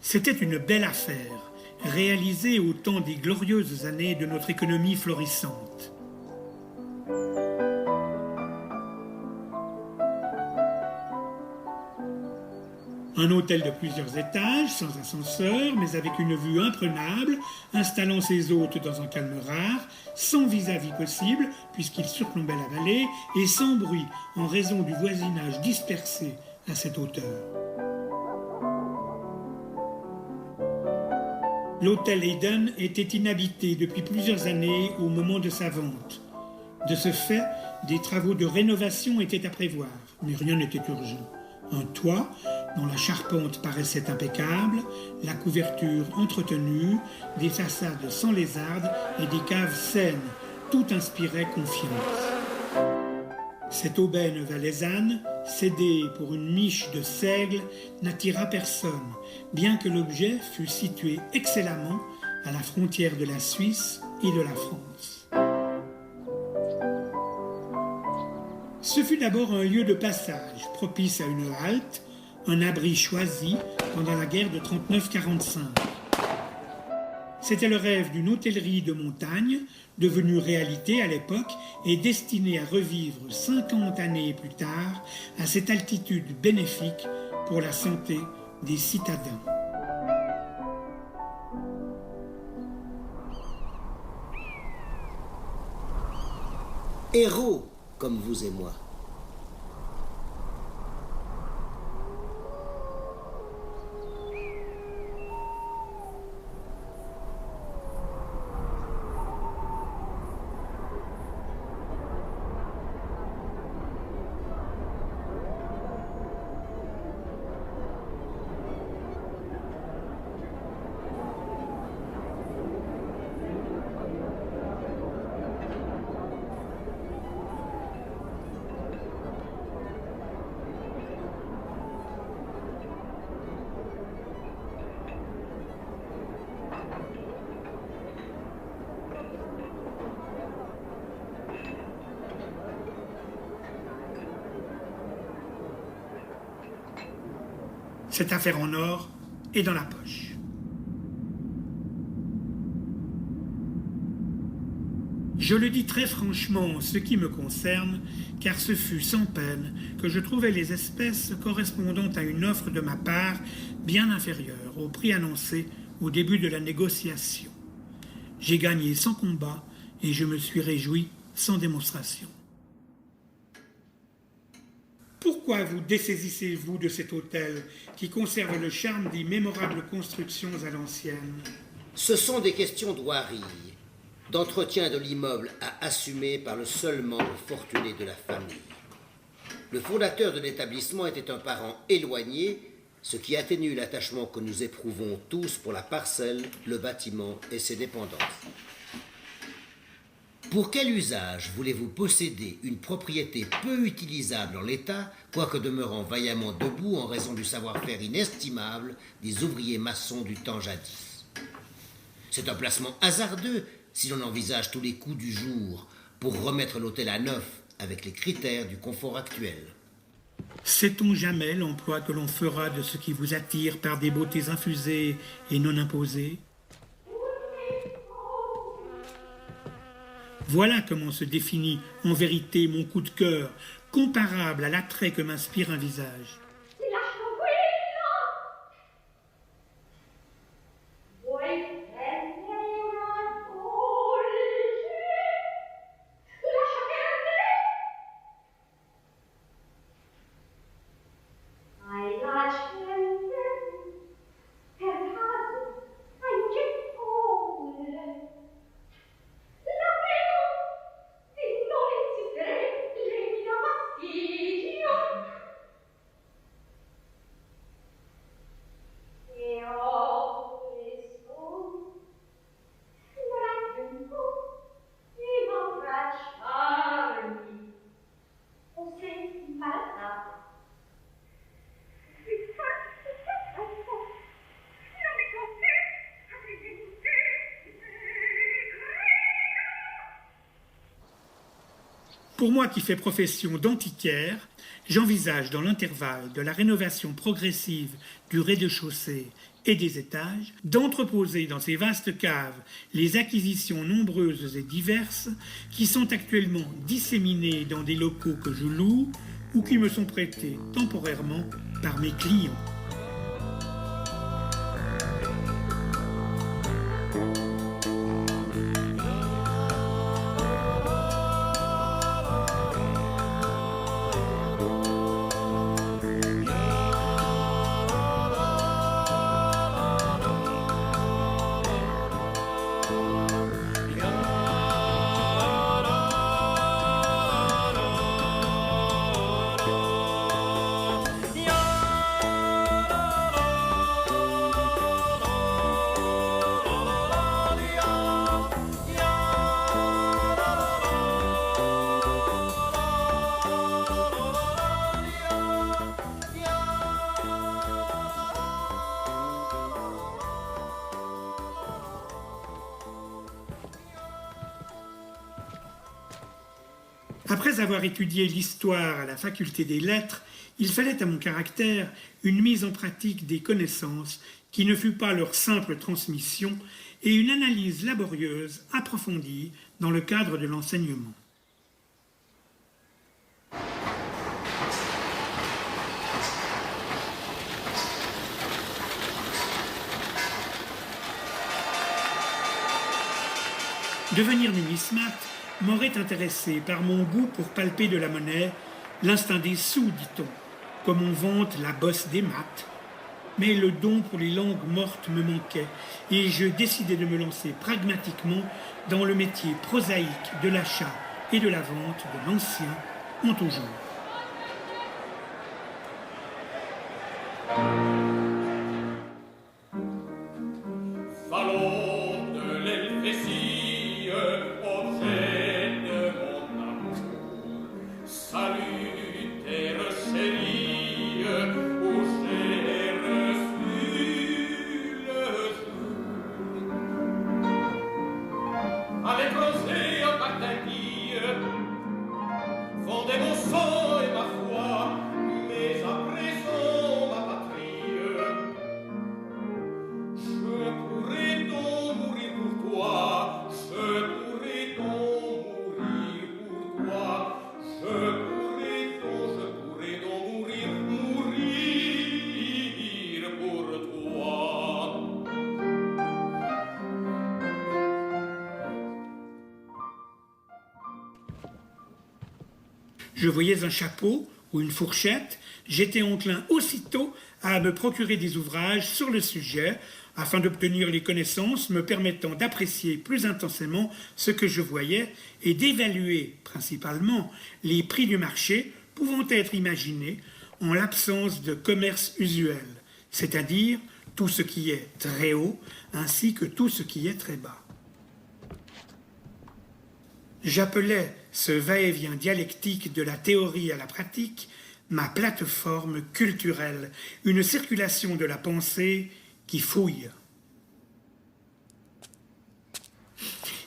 C'était une belle affaire, réalisée au temps des glorieuses années de notre économie florissante. Un hôtel de plusieurs étages, sans ascenseur, mais avec une vue imprenable, installant ses hôtes dans un calme rare, sans vis-à-vis possible, puisqu'il surplombait la vallée, et sans bruit, en raison du voisinage dispersé à cette hauteur. L'hôtel Eden était inhabité depuis plusieurs années au moment de sa vente. De ce fait, des travaux de rénovation étaient à prévoir, mais rien n'était urgent. Un toit, dont la charpente paraissait impeccable, la couverture entretenue, des façades sans lézardes et des caves saines, tout inspirait confiance. Cette aubaine valaisanne, cédée pour une miche de seigle, n'attira personne, bien que l'objet fût situé excellemment à la frontière de la Suisse et de la France. Ce fut d'abord un lieu de passage, propice à une halte, un abri choisi pendant la guerre de 39-45. C'était le rêve d'une hôtellerie de montagne, devenue réalité à l'époque et destinée à revivre 50 années plus tard à cette altitude bénéfique pour la santé des citadins. Héros comme vous et moi. Cette affaire en or est dans la poche. Je le dis très franchement en ce qui me concerne, car ce fut sans peine que je trouvai les espèces correspondant à une offre de ma part bien inférieure au prix annoncé au début de la négociation. J'ai gagné sans combat et je me suis réjoui sans démonstration. Pourquoi vous dessaisissez-vous de cet hôtel qui conserve le charme des mémorables constructions à l'ancienne? Ce sont des questions d'ouarie, d'entretien de l'immeuble à assumer par le seul membre fortuné de la famille. Le fondateur de l'établissement était un parent éloigné, ce qui atténue l'attachement que nous éprouvons tous pour la parcelle, le bâtiment et ses dépendances. Pour quel usage voulez-vous posséder une propriété peu utilisable en l'état, quoique demeurant vaillamment debout en raison du savoir-faire inestimable des ouvriers maçons du temps jadis? C'est un placement hasardeux si l'on envisage tous les coups du jour pour remettre l'hôtel à neuf avec les critères du confort actuel. Sait-on jamais l'emploi que l'on fera de ce qui vous attire par des beautés infusées et non imposées? Voilà comment se définit en vérité mon coup de cœur, comparable à l'attrait que m'inspire un visage. Pour moi qui fais profession d'antiquaire, j'envisage dans l'intervalle de la rénovation progressive du rez-de-chaussée et des étages, d'entreposer dans ces vastes caves les acquisitions nombreuses et diverses qui sont actuellement disséminées dans des locaux que je loue ou qui me sont prêtés temporairement par mes clients. Après avoir étudié l'histoire à la faculté des lettres, il fallait à mon caractère une mise en pratique des connaissances qui ne fût pas leur simple transmission et une analyse laborieuse, approfondie dans le cadre de l'enseignement. Devenir numismate m'aurait intéressé par mon goût pour palper de la monnaie, l'instinct des sous, dit-on, comme on vante la bosse des maths. Mais le don pour les langues mortes me manquait, et je décidai de me lancer pragmatiquement dans le métier prosaïque de l'achat et de la vente de l'ancien en tout genre. Je voyais un chapeau ou une fourchette, j'étais enclin aussitôt à me procurer des ouvrages sur le sujet afin d'obtenir les connaissances me permettant d'apprécier plus intensément ce que je voyais et d'évaluer principalement les prix du marché pouvant être imaginés en l'absence de commerce usuel, c'est-à-dire tout ce qui est très haut ainsi que tout ce qui est très bas. J'appelais ce va-et-vient dialectique de la théorie à la pratique ma plateforme culturelle, une circulation de la pensée qui fouille.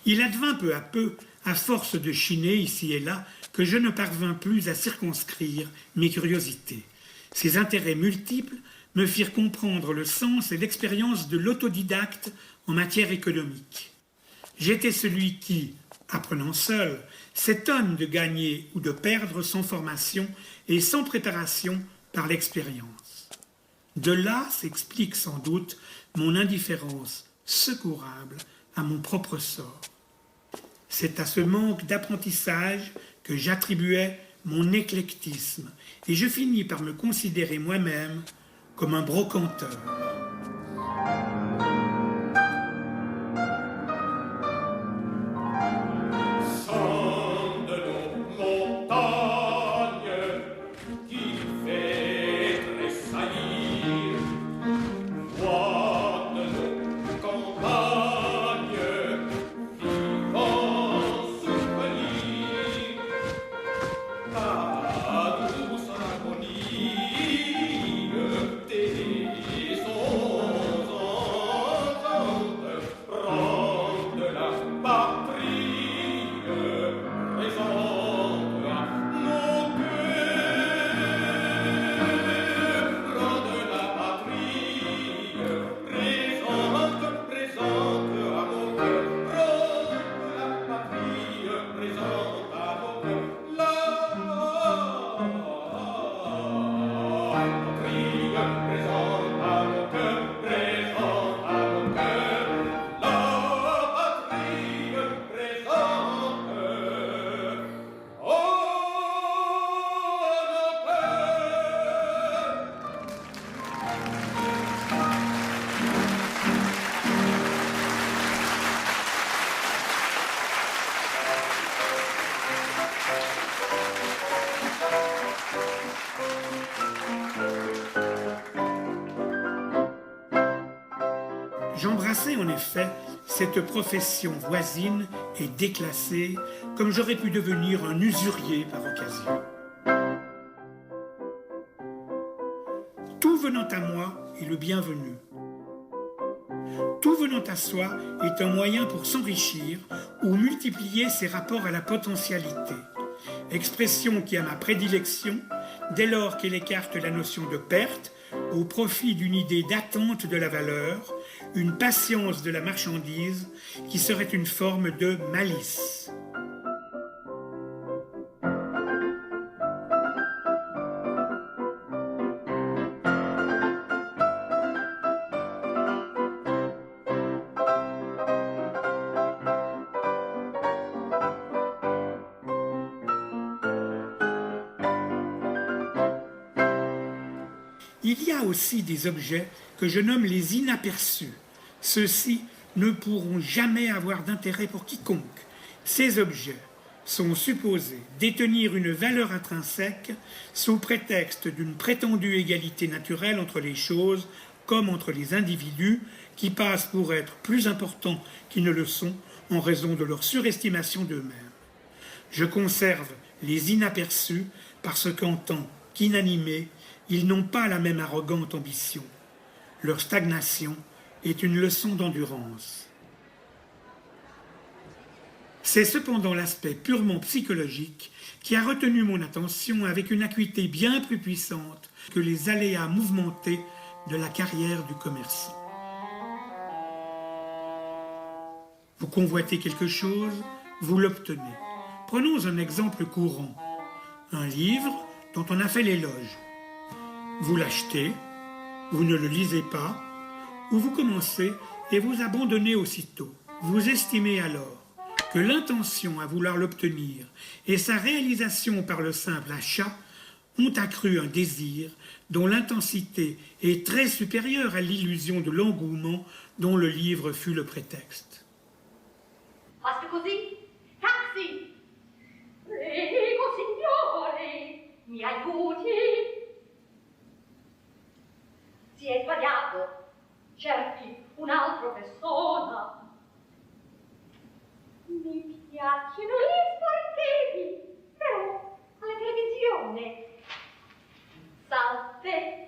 Il advint peu à peu, à force de chiner ici et là, que je ne parvins plus à circonscrire mes curiosités. Ces intérêts multiples me firent comprendre le sens et l'expérience de l'autodidacte en matière économique. J'étais celui qui, apprenant seul, s'étonne de gagner ou de perdre sans formation et sans préparation par l'expérience. De là s'explique sans doute mon indifférence secourable à mon propre sort. C'est à ce manque d'apprentissage que j'attribuais mon éclectisme et je finis par me considérer moi-même comme un brocanteur. J'embrassais en effet cette profession voisine et déclassée, comme j'aurais pu devenir un usurier par occasion. Tout venant à moi est le bienvenu. Tout venant à soi est un moyen pour s'enrichir ou multiplier ses rapports à la potentialité, expression qui a ma prédilection dès lors qu'elle écarte la notion de perte au profit d'une idée d'attente de la valeur, une patience de la marchandise qui serait une forme de malice. Il y a aussi des objets que je nomme les inaperçus. Ceux-ci ne pourront jamais avoir d'intérêt pour quiconque. Ces objets sont supposés détenir une valeur intrinsèque sous prétexte d'une prétendue égalité naturelle entre les choses comme entre les individus qui passent pour être plus importants qu'ils ne le sont en raison de leur surestimation d'eux-mêmes. Je conserve les inaperçus parce qu'en tant qu'inanimés, ils n'ont pas la même arrogante ambition. Leur stagnation est une leçon d'endurance. C'est cependant l'aspect purement psychologique qui a retenu mon attention avec une acuité bien plus puissante que les aléas mouvementés de la carrière du commerçant. Vous convoitez quelque chose, vous l'obtenez. Prenons un exemple courant. Un livre dont on a fait l'éloge. Vous l'achetez, vous ne le lisez pas, ou vous commencez et vous abandonnez aussitôt. Vous estimez alors que l'intention à vouloir l'obtenir et sa réalisation par le simple achat ont accru un désir dont l'intensité est très supérieure à l'illusion de l'engouement dont le livre fut le prétexte. Basta così? Taxi! Prego, signore, mi aiuti! Si è sbagliato, cerchi un'altra persona. Mi piacciono gli sportivi, però alla televisione. Salve!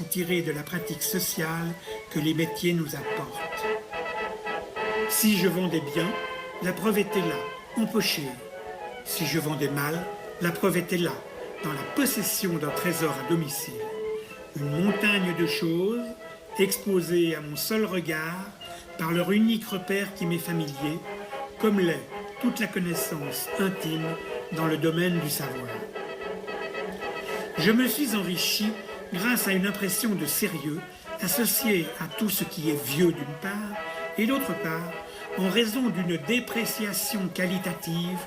Tirés de la pratique sociale que les métiers nous apportent. Si je vendais bien, la preuve était là, empochée. Si je vendais mal, la preuve était là, dans la possession d'un trésor à domicile. Une montagne de choses exposées à mon seul regard par leur unique repère qui m'est familier, comme l'est toute la connaissance intime dans le domaine du savoir. Je me suis enrichi grâce à une impression de sérieux associée à tout ce qui est vieux d'une part, et d'autre part, en raison d'une dépréciation qualitative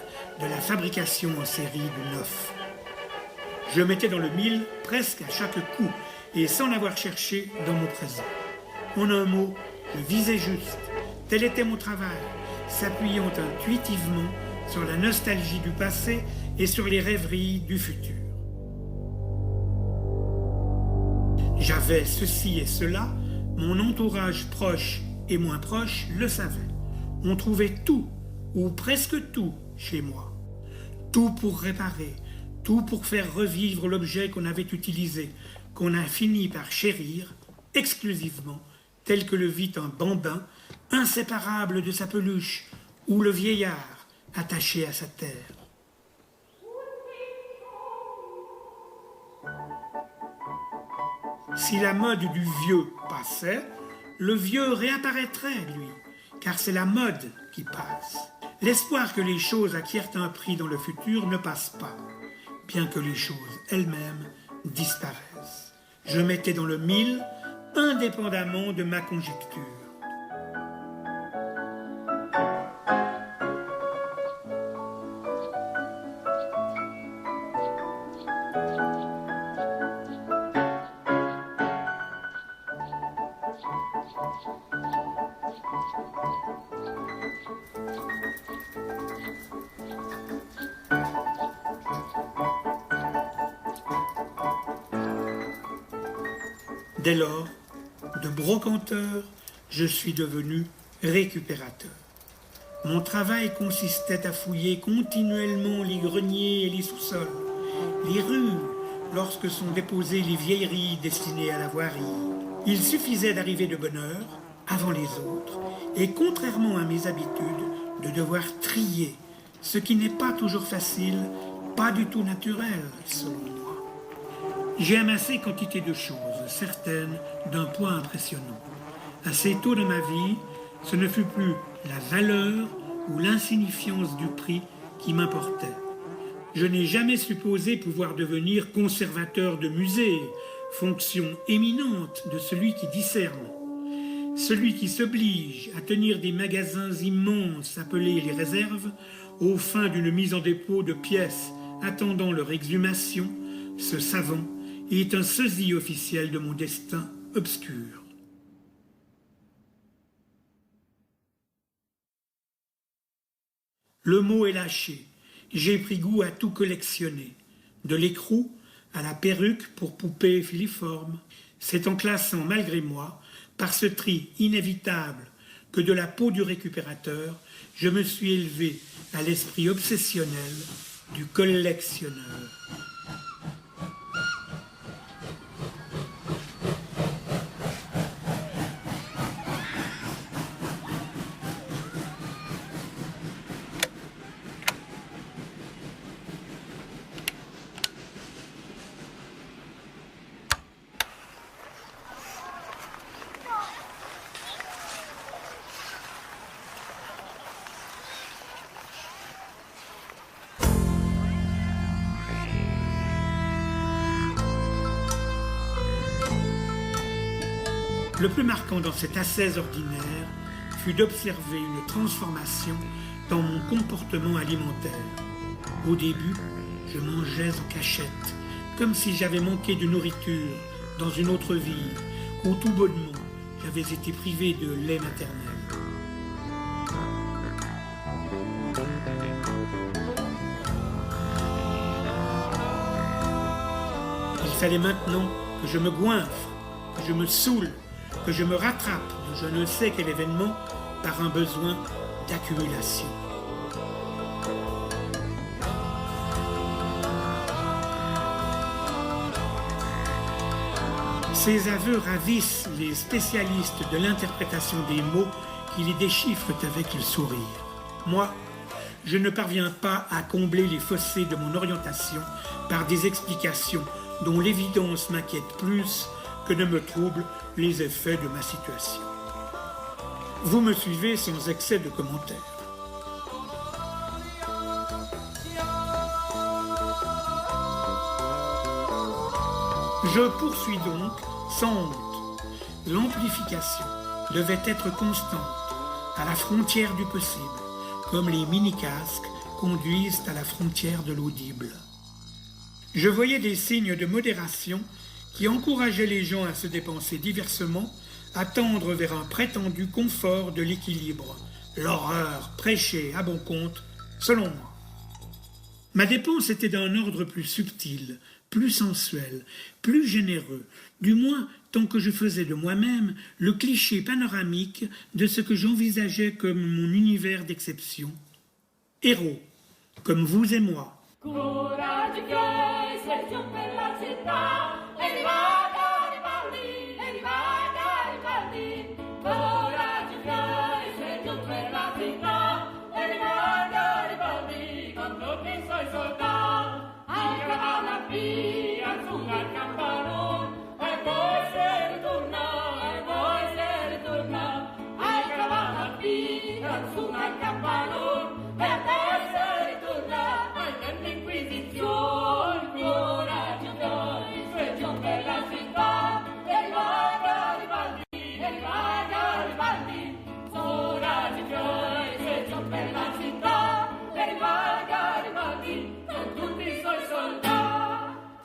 de la fabrication en série du neuf. Je mettais dans le mille presque à chaque coup et sans l'avoir cherché dans mon présent. En un mot, je visais juste. Tel était mon travail, s'appuyant intuitivement sur la nostalgie du passé et sur les rêveries du futur. J'avais ceci et cela, mon entourage proche et moins proche le savait. On trouvait tout, ou presque tout, chez moi. Tout pour réparer, tout pour faire revivre l'objet qu'on avait utilisé, qu'on a fini par chérir, exclusivement, tel que le vit un bambin, inséparable de sa peluche, ou le vieillard, attaché à sa terre. Si la mode du vieux passait, le vieux réapparaîtrait, lui, car c'est la mode qui passe. L'espoir que les choses acquièrent un prix dans le futur ne passe pas, bien que les choses elles-mêmes disparaissent. Je mettais dans le mille, indépendamment de ma conjecture. Dès lors, de brocanteur, je suis devenu récupérateur. Mon travail consistait à fouiller continuellement les greniers et les sous-sols, les rues, lorsque sont déposées les vieilleries destinées à la voirie. Il suffisait d'arriver de bonne heure, avant les autres, et contrairement à mes habitudes, de devoir trier, ce qui n'est pas toujours facile, pas du tout naturel, selon moi. J'ai amassé quantité de choses, certaines d'un poids impressionnant. Assez tôt dans ma vie, ce ne fut plus la valeur ou l'insignifiance du prix qui m'importait. Je n'ai jamais supposé pouvoir devenir conservateur de musée, fonction éminente de celui qui discerne. Celui qui s'oblige à tenir des magasins immenses appelés les réserves, aux fins d'une mise en dépôt de pièces attendant leur exhumation, ce savant est un sosie officiel de mon destin obscur. Le mot est lâché. J'ai pris goût à tout collectionner, de l'écrou à la perruque pour poupée filiforme. C'est en classant malgré moi, par ce tri inévitable que de la peau du récupérateur, je me suis élevé à l'esprit obsessionnel du collectionneur. Le plus marquant dans cette ascèse ordinaire fut d'observer une transformation dans mon comportement alimentaire. Au début, je mangeais en cachette, comme si j'avais manqué de nourriture dans une autre vie, où tout bonnement j'avais été privé de lait maternel. Il fallait maintenant que je me goinfre, que je me saoule, que je me rattrape de je ne sais quel événement par un besoin d'accumulation. Ces aveux ravissent les spécialistes de l'interprétation des mots qui les déchiffrent avec le sourire. Moi, je ne parviens pas à combler les fossés de mon orientation par des explications dont l'évidence m'inquiète plus que ne me troublent les effets de ma situation. Vous me suivez sans excès de commentaires. Je poursuis donc sans honte. L'amplification devait être constante, à la frontière du possible, comme les mini-casques conduisent à la frontière de l'audible. Je voyais des signes de modération qui encourageaient les gens à se dépenser diversement, à tendre vers un prétendu confort de l'équilibre, l'horreur prêchée à bon compte, selon moi. Ma dépense était d'un ordre plus subtil, plus sensuel, plus généreux, du moins tant que je faisais de moi-même le cliché panoramique de ce que j'envisageais comme mon univers d'exception. Héros, comme vous et moi.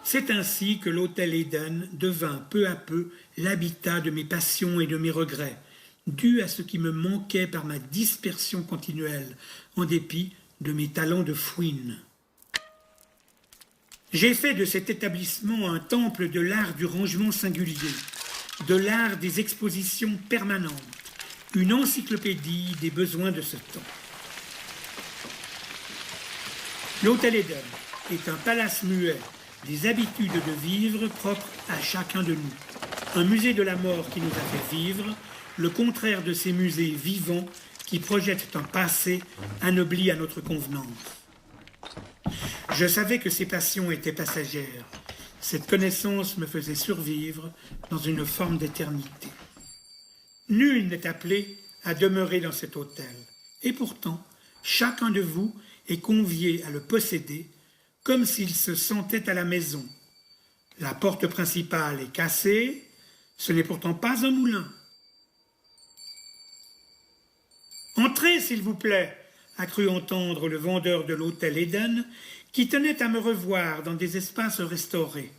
C'est ainsi que l'hôtel Eden devint peu à peu l'habitat de mes passions et de mes regrets, dû à ce qui me manquait par ma dispersion continuelle, en dépit de mes talents de fouine. J'ai fait de cet établissement un temple de l'art du rangement singulier, de l'art des expositions permanentes, une encyclopédie des besoins de ce temps. L'hôtel Eden est un palace muet, des habitudes de vivre propres à chacun de nous. Un musée de la mort qui nous a fait vivre, le contraire de ces musées vivants qui projettent un passé anobli à notre convenance. Je savais que ces passions étaient passagères. Cette connaissance me faisait survivre dans une forme d'éternité. Nul n'est appelé à demeurer dans cet hôtel. Et pourtant, chacun de vous est convié à le posséder comme s'il se sentait à la maison. La porte principale est cassée, ce n'est pourtant pas un moulin. « Entrez, s'il vous plaît !» a cru entendre le vendeur de l'hôtel Eden, qui tenait à me revoir dans des espaces restaurés.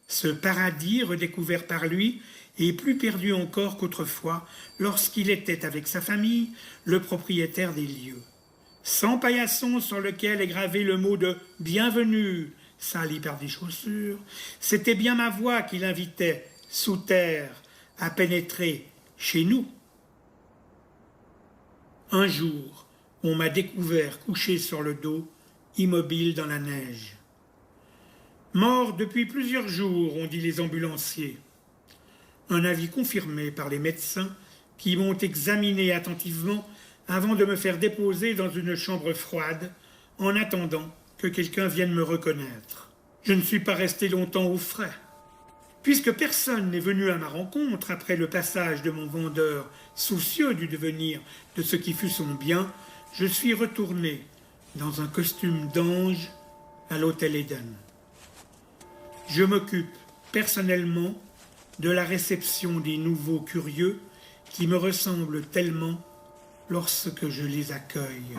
Ce paradis, redécouvert par lui, est plus perdu encore qu'autrefois, lorsqu'il était avec sa famille le propriétaire des lieux. Sans paillasson sur lequel est gravé le mot de « bienvenue », sali par des chaussures, c'était bien ma voix qui l'invitait, sous terre, à pénétrer chez nous. Un jour, on m'a découvert couché sur le dos, immobile dans la neige. Mort depuis plusieurs jours, ont dit les ambulanciers. Un avis confirmé par les médecins qui m'ont examiné attentivement avant de me faire déposer dans une chambre froide, en attendant que quelqu'un vienne me reconnaître. Je ne suis pas resté longtemps au frais. Puisque personne n'est venu à ma rencontre après le passage de mon vendeur, soucieux du devenir de ce qui fut son bien, je suis retourné, dans un costume d'ange, à l'hôtel Eden. Je m'occupe, personnellement, de la réception des nouveaux curieux qui me ressemblent tellement lorsque je les accueille.